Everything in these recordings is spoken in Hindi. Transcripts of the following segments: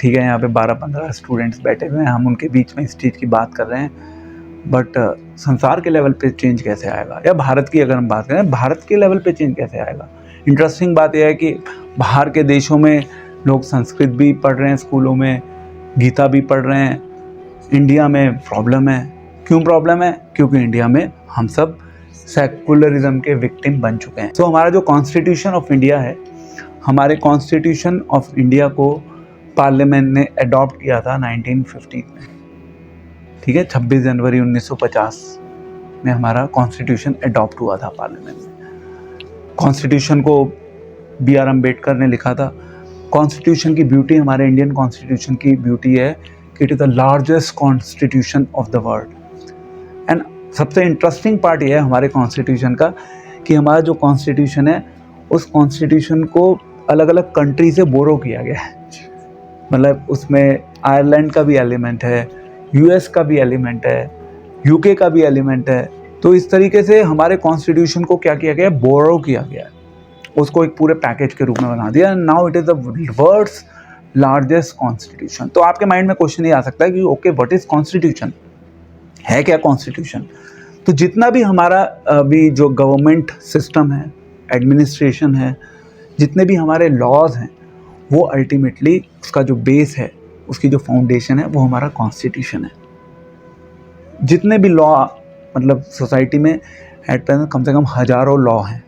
ठीक है यहाँ पे 12-15 स्टूडेंट्स बैठे हुए हैं, हम उनके बीच में इस चीज़ की बात कर रहे हैं, बट संसार के लेवल पे चेंज कैसे आएगा, या भारत की अगर हम बात करें भारत के लेवल पे चेंज कैसे आएगा। इंटरेस्टिंग बात यह है कि बाहर के देशों में लोग संस्कृत भी पढ़ रहे हैं, स्कूलों में गीता भी पढ़ रहे हैं, इंडिया में प्रॉब्लम है। क्यों प्रॉब्लम है? क्योंकि इंडिया में हम सब सेकुलरिज्म के विक्टिम बन चुके हैं। तो हमारा जो कॉन्स्टिट्यूशन ऑफ इंडिया है, हमारे कॉन्स्टिट्यूशन ऑफ इंडिया को पार्लियामेंट ने अडॉप्ट किया था 1950 में, ठीक है, 26 जनवरी 1950 में हमारा कॉन्स्टिट्यूशन अडॉप्ट हुआ था पार्लियामेंट में। कॉन्स्टिट्यूशन को B.R. अम्बेडकर ने लिखा था। कॉन्स्टिट्यूशन की ब्यूटी, हमारे इंडियन कॉन्स्टिट्यूशन की ब्यूटी है कि it is the largest constitution of the world. And सबसे इंटरेस्टिंग पार्ट ये है हमारे कॉन्स्टिट्यूशन का कि हमारा जो कॉन्स्टिट्यूशन है उस कॉन्स्टिट्यूशन को अलग अलग कंट्री से बोरो किया गया है। मतलब उसमें आयरलैंड का भी एलिमेंट है, US का भी एलिमेंट है, UK का भी एलिमेंट है। तो इस तरीके से हमारे कॉन्स्टिट्यूशन को क्या किया गया है, बोरो किया गया है, उसको एक पूरे पैकेज के रूप में बना दिया। Now it is the world's largest constitution. तो आपके माइंड में क्वेश्चन ये आ सकता है कि ओके व्हाट इज कॉन्स्टिट्यूशन, है क्या कॉन्स्टिट्यूशन। तो जितना भी हमारा अभी जो गवर्नमेंट सिस्टम है, एडमिनिस्ट्रेशन है, जितने भी हमारे लॉज हैं, वो अल्टीमेटली उसका जो बेस है, उसकी जो फाउंडेशन है, वो हमारा कॉन्स्टिट्यूशन है। जितने भी लॉ, मतलब सोसाइटी में एट प्रेजेंट कम से कम हज़ारों लॉ हैं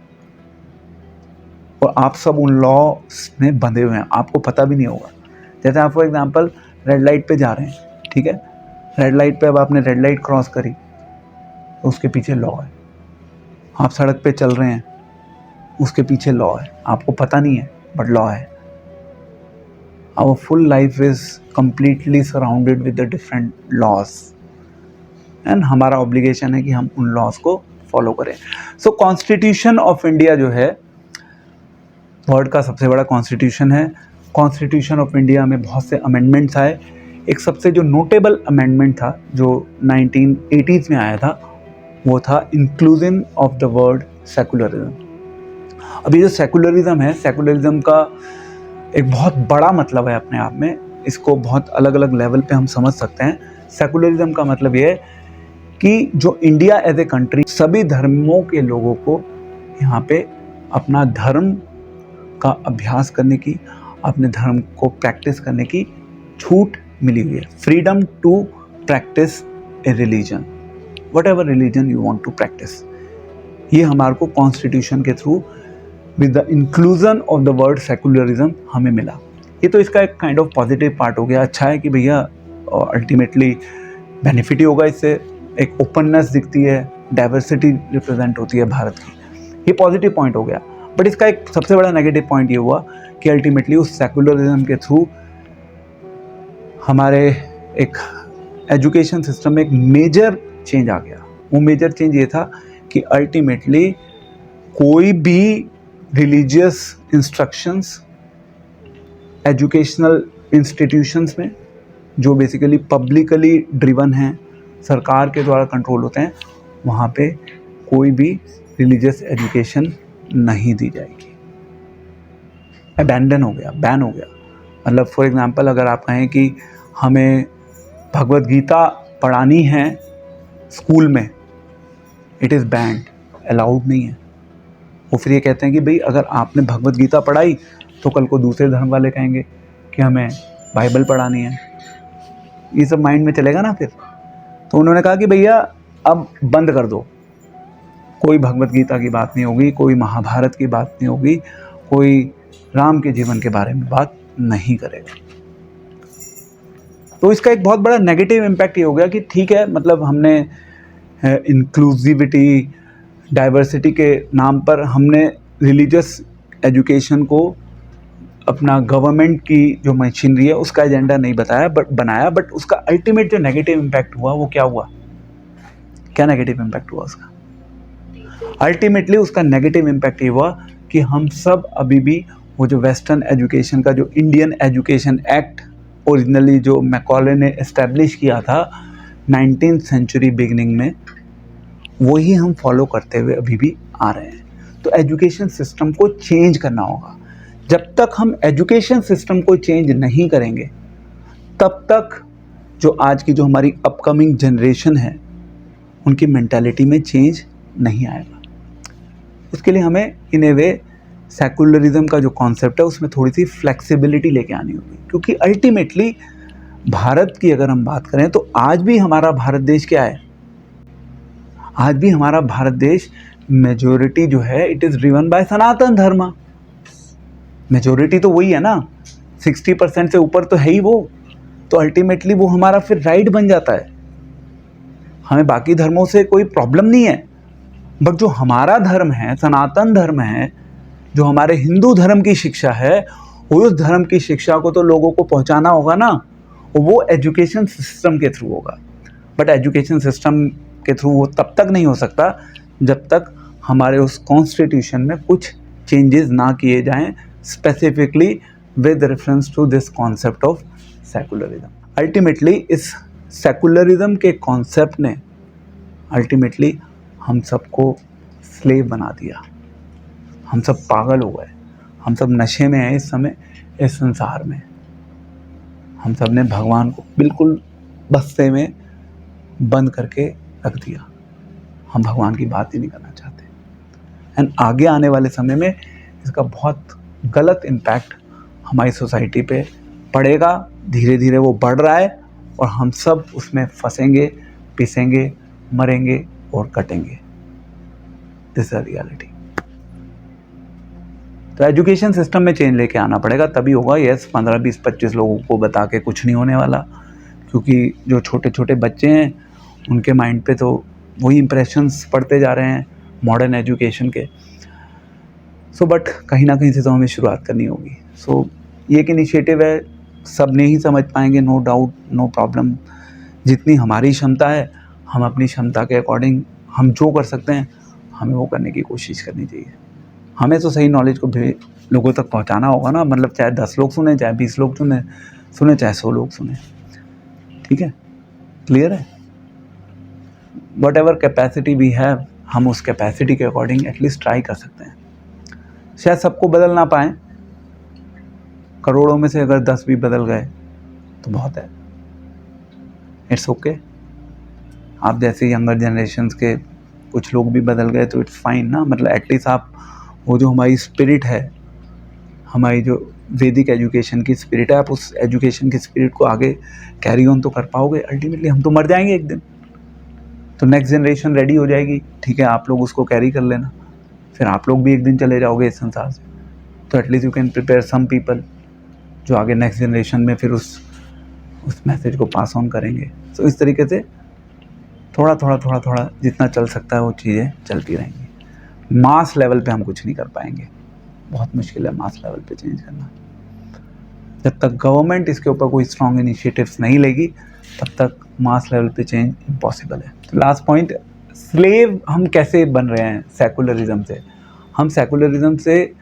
और आप सब उन लॉ में बंधे हुए हैं, आपको पता भी नहीं होगा। जैसे आप फॉर एग्जांपल रेड लाइट पे जा रहे हैं, ठीक है, रेड लाइट पे अब आपने रेड लाइट क्रॉस करी तो उसके पीछे लॉ है। आप सड़क पे चल रहे हैं, उसके पीछे लॉ है, आपको पता नहीं है बट लॉ है। Our full life is completely surrounded with the different laws and हमारा obligation है कि हम उन laws को follow करें। So Constitution of India जो है वर्ल्ड का सबसे बड़ा कॉन्स्टिट्यूशन है। कॉन्स्टिट्यूशन ऑफ इंडिया में बहुत से अमेंडमेंट्स आए। एक सबसे जो नोटेबल अमेंडमेंट था जो 1980s में आया था, वो था inclusion of the word secularism. अभी जो सेकुलरिज्म है, सेकुलरिज्म का एक बहुत बड़ा मतलब है अपने आप में, इसको बहुत अलग अलग लेवल पे हम समझ सकते हैं। सेकुलरिज्म का मतलब ये है कि जो इंडिया एज ए कंट्री, सभी धर्मों के लोगों को यहाँ पे अपना धर्म का अभ्यास करने की, अपने धर्म को प्रैक्टिस करने की छूट मिली हुई है। Freedom to practise a religion, whatever religion you want to practise, ये हमारे को कॉन्स्टिट्यूशन के through with the inclusion of the word secularism हमें मिला। ये तो इसका एक काइंड ऑफ पॉजिटिव पार्ट हो गया। अच्छा है कि भैया अल्टीमेटली बेनिफिट ही होगा इससे, एक ओपननेस दिखती है, डाइवर्सिटी रिप्रेजेंट होती है भारत की, ये पॉजिटिव पॉइंट हो गया। बट इसका एक सबसे बड़ा नेगेटिव पॉइंट ये हुआ कि अल्टीमेटली उस सेकुलरिज्म के थ्रू हमारे एक एजुकेशन सिस्टम में एक मेजर चेंज आ गया। वो मेजर चेंज ये था कि अल्टीमेटली कोई भी रिलीजियस इंस्ट्रक्शंस एजुकेशनल इंस्टीट्यूशंस में जो बेसिकली पब्लिकली ड्रिवन हैं, सरकार के द्वारा कंट्रोल होते हैं, वहाँ पे कोई भी रिलीजियस एजुकेशन नहीं दी जाएगी। अबैंडन हो गया, बैन हो गया। मतलब फॉर एग्जांपल अगर आप कहें कि हमें भगवत गीता पढ़ानी है स्कूल में, इट इज़ बैंड, अलाउड नहीं है। वो फिर ये कहते हैं कि भाई अगर आपने भगवत गीता पढ़ाई तो कल को दूसरे धर्म वाले कहेंगे कि हमें बाइबल पढ़ानी है, ये सब माइंड में चलेगा ना फिर। तो उन्होंने कहा कि भैया अब बंद कर दो, कोई भगवत गीता की बात नहीं होगी, कोई महाभारत की बात नहीं होगी, कोई राम के जीवन के बारे में बात नहीं करेगा। तो इसका एक बहुत बड़ा नेगेटिव इम्पैक्ट ये हो गया कि ठीक है, मतलब हमने इंक्लूसिविटी, डाइवर्सिटी के नाम पर हमने रिलीजियस एजुकेशन को अपना गवर्नमेंट की जो मशीनरी है उसका एजेंडा नहीं बनाया, बट उसका अल्टीमेट जो नेगेटिव इम्पैक्ट हुआ वो क्या हुआ, क्या नेगेटिव इम्पैक्ट हुआ उसका? अल्टीमेटली उसका नेगेटिव इम्पैक्ट ये हुआ कि हम सब अभी भी वो जो वेस्टर्न एजुकेशन का जो इंडियन एजुकेशन एक्ट ओरिजिनली जो मैकॉले ने इस्टेब्लिश किया था 19th सेंचुरी बिगिनिंग में, वही हम फॉलो करते हुए अभी भी आ रहे हैं। तो एजुकेशन सिस्टम को चेंज करना होगा। जब तक हम एजुकेशन सिस्टम को चेंज नहीं करेंगे तब तक जो आज की जो हमारी अपकमिंग जनरेशन है उनकी मेंटालिटी में चेंज नहीं आएगा। उसके लिए हमें इन ए वे सेकुलरिज्म का जो कॉन्सेप्ट है उसमें थोड़ी सी फ्लेक्सिबिलिटी लेके आनी होगी, क्योंकि अल्टीमेटली भारत की अगर हम बात करें तो आज भी हमारा भारत देश क्या है, आज भी हमारा भारत देश मेजोरिटी जो है इट इज़ ड्रिवन बाय सनातन धर्म। मेजोरिटी तो वही है ना, 60% से ऊपर तो है ही वो। तो अल्टीमेटली वो हमारा फिर राइट बन जाता है। हमें बाकी धर्मों से कोई प्रॉब्लम नहीं है, बट जो हमारा धर्म है, सनातन धर्म है, जो हमारे हिंदू धर्म की शिक्षा है, उस धर्म की शिक्षा को तो लोगों को पहुंचाना होगा ना, वो एजुकेशन सिस्टम के थ्रू होगा। बट एजुकेशन सिस्टम के थ्रू वो तब तक नहीं हो सकता जब तक हमारे उस कॉन्स्टिट्यूशन में कुछ चेंजेस ना किए जाएं, specifically with reference to this concept of secularism. Ultimately इस सेकुलरिज्म के कॉन्सेप्ट ने अल्टीमेटली हम सबको स्लेव बना दिया। हम सब पागल हो गए, हम सब नशे में हैं इस समय, इस संसार में। हम सब ने भगवान को बिल्कुल बस्ते में बंद करके रख दिया। हम भगवान की बात ही नहीं करना चाहते। एंड आगे आने वाले समय में इसका बहुत गलत इम्पैक्ट हमारी सोसाइटी पे पड़ेगा। धीरे धीरे वो बढ़ रहा है और हम सब उसमें फंसेंगे, पिसेंगे, मरेंगे और कटेंगे। This is reality. तो एजुकेशन सिस्टम में चेंज लेके आना पड़ेगा, तभी होगा। यस, 15, 20, 25 लोगों को बता के कुछ नहीं होने वाला, क्योंकि जो छोटे छोटे बच्चे हैं उनके माइंड पे तो वही इम्प्रेशंस पड़ते जा रहे हैं मॉडर्न एजुकेशन के। सो बट कहीं ना कहीं से तो हमें शुरुआत करनी होगी। सो ये एक इनिशिएटिव है, सब नहीं समझ पाएंगे, नो डाउट, नो प्रॉब्लम। जितनी हमारी क्षमता है, हम अपनी क्षमता के अकॉर्डिंग हम जो कर सकते हैं हमें वो करने की कोशिश करनी चाहिए। हमें तो सही नॉलेज को भी लोगों तक पहुंचाना होगा ना, मतलब चाहे 10 लोग सुने, चाहे 20 लोग सुने, चाहे 100 लोग सुने। ठीक है, क्लियर है? Whatever capacity we have, हम उस कैपेसिटी के अकॉर्डिंग एटलीस्ट ट्राई कर सकते हैं। शायद सबको बदल ना पाएँ, करोड़ों में से अगर 10 भी बदल गए तो बहुत है, इट्स ओके। आप जैसे यंगर जनरेशन्स के कुछ लोग भी बदल गए तो इट्स फाइन ना, मतलब एटलीस्ट आप वो जो हमारी स्पिरिट है, हमारी जो वैदिक एजुकेशन की स्पिरिट है, आप उस एजुकेशन की स्पिरिट को आगे कैरी ऑन तो कर पाओगे। अल्टीमेटली हम तो मर जाएंगे एक दिन, तो नेक्स्ट जनरेशन रेडी हो जाएगी, ठीक है, आप लोग उसको कैरी कर लेना, फिर आप लोग भी एक दिन चले जाओगे इस संसार से। तो at least you can prepare some people जो आगे नेक्स्ट जनरेशन में फिर उस मैसेज को पास ऑन करेंगे। तो इस तरीके से थोड़ा थोड़ा जितना चल सकता है वो चीज़ें चलती रहेंगी। मास लेवल पे हम कुछ नहीं कर पाएंगे, बहुत मुश्किल है मास लेवल पे चेंज करना। जब तक गवर्नमेंट इसके ऊपर कोई स्ट्रॉन्ग इनिशिएटिव्स नहीं लेगी तब तक मास लेवल पे चेंज इम्पॉसिबल है। तो लास्ट पॉइंट, स्लेव हम कैसे बन रहे हैं सेकुलरिज्म से? हम सेकुलरिज्म से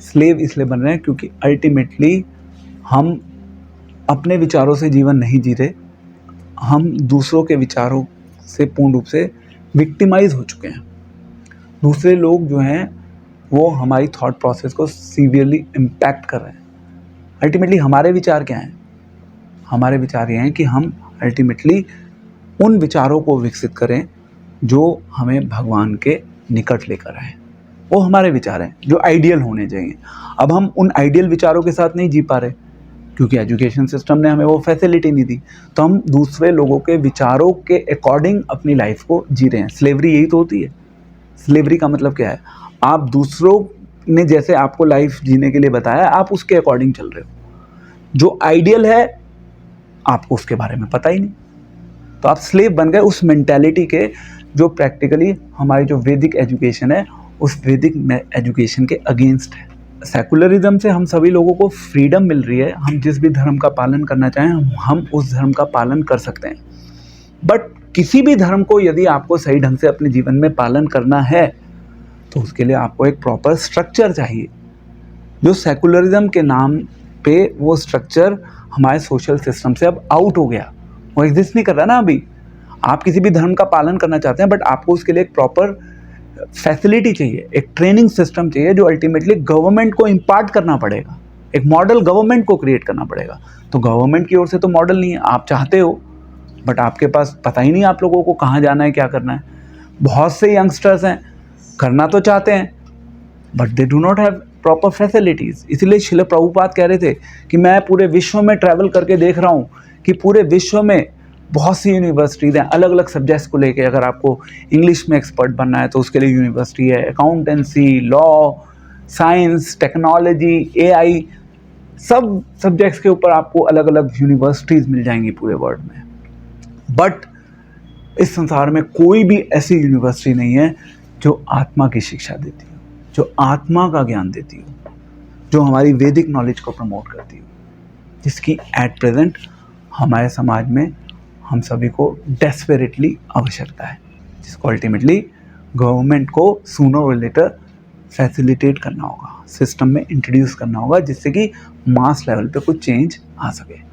स्लेव इसलिए बन रहे हैं क्योंकि अल्टीमेटली हम अपने विचारों से जीवन नहीं जी रहे, हम दूसरों के विचारों से पूर्ण रूप से विक्टिमाइज हो चुके हैं। दूसरे लोग जो हैं वो हमारी थॉट प्रोसेस को सीवियरली इम्पैक्ट कर रहे हैं। अल्टीमेटली हमारे विचार क्या हैं? हमारे विचार ये हैं कि हम अल्टीमेटली उन विचारों को विकसित करें जो हमें भगवान के निकट लेकर आए। वो हमारे विचार हैं जो आइडियल होने चाहिए। अब हम उन आइडियल विचारों के साथ नहीं जी पा रहे क्योंकि एजुकेशन सिस्टम ने हमें वो फैसिलिटी नहीं दी, तो हम दूसरे लोगों के विचारों के अकॉर्डिंग अपनी लाइफ को जी रहे हैं। स्लेवरी यही तो होती है। स्लेवरी का मतलब क्या है? आप दूसरों ने जैसे आपको लाइफ जीने के लिए बताया, आप उसके अकॉर्डिंग चल रहे हो। जो आइडियल है आपको उसके बारे में पता ही नहीं, तो आप स्लेव बन गए उस मेंटालिटी के जो प्रैक्टिकली हमारी जो वैदिक एजुकेशन है उस वैदिक एजुकेशन के अगेंस्ट है। सेकुलरिज्म से हम सभी लोगों को फ्रीडम मिल रही है, हम जिस भी धर्म का पालन करना चाहें हम उस धर्म का पालन कर सकते हैं। बट किसी भी धर्म को यदि आपको सही ढंग से अपने जीवन में पालन करना है तो उसके लिए आपको एक प्रॉपर स्ट्रक्चर चाहिए। जो सेकुलरिज्म के नाम पे वो स्ट्रक्चर हमारे सोशल सिस्टम से अब आउट हो गया, वो एग्जिस्ट नहीं कर रहा ना अभी। आप किसी भी धर्म का पालन करना चाहते हैं बट आपको उसके लिए एक प्रॉपर फैसिलिटी चाहिए, एक ट्रेनिंग सिस्टम चाहिए जो अल्टीमेटली गवर्नमेंट को इम्पार्ट करना पड़ेगा। एक मॉडल गवर्नमेंट को क्रिएट करना पड़ेगा। तो गवर्नमेंट की ओर से तो मॉडल नहीं है, आप चाहते हो बट आपके पास पता ही नहीं आप लोगों को कहाँ जाना है, क्या करना है। बहुत से यंगस्टर्स हैं, करना तो चाहते हैं but they do not have proper facilities. इसलिए शिल प्रभुपाद कह रहे थे कि मैं पूरे विश्व में ट्रैवल करके देख रहा हूँ कि पूरे विश्व में बहुत सी यूनिवर्सिटीज़ हैं अलग अलग सब्जेक्ट्स को लेके। अगर आपको इंग्लिश में एक्सपर्ट बनना है तो उसके लिए यूनिवर्सिटी है, accountancy, law, science, technology, AI, सब सब्जेक्ट्स के ऊपर आपको अलग अलग यूनिवर्सिटीज़ मिल जाएंगी पूरे वर्ल्ड में। बट इस संसार में कोई भी ऐसी यूनिवर्सिटी नहीं है जो आत्मा की शिक्षा देती हो, जो आत्मा का ज्ञान देती हो, जो हमारी वैदिक नॉलेज को प्रमोट करती हो, जिसकी एट प्रेजेंट हमारे समाज में हम सभी को डेस्परेटली आवश्यकता है, जिसको अल्टीमेटली गवर्नमेंट को सूनर और लेटर फैसिलिटेट करना होगा, सिस्टम में इंट्रोड्यूस करना होगा, जिससे कि मास लेवल पे कुछ चेंज आ सके।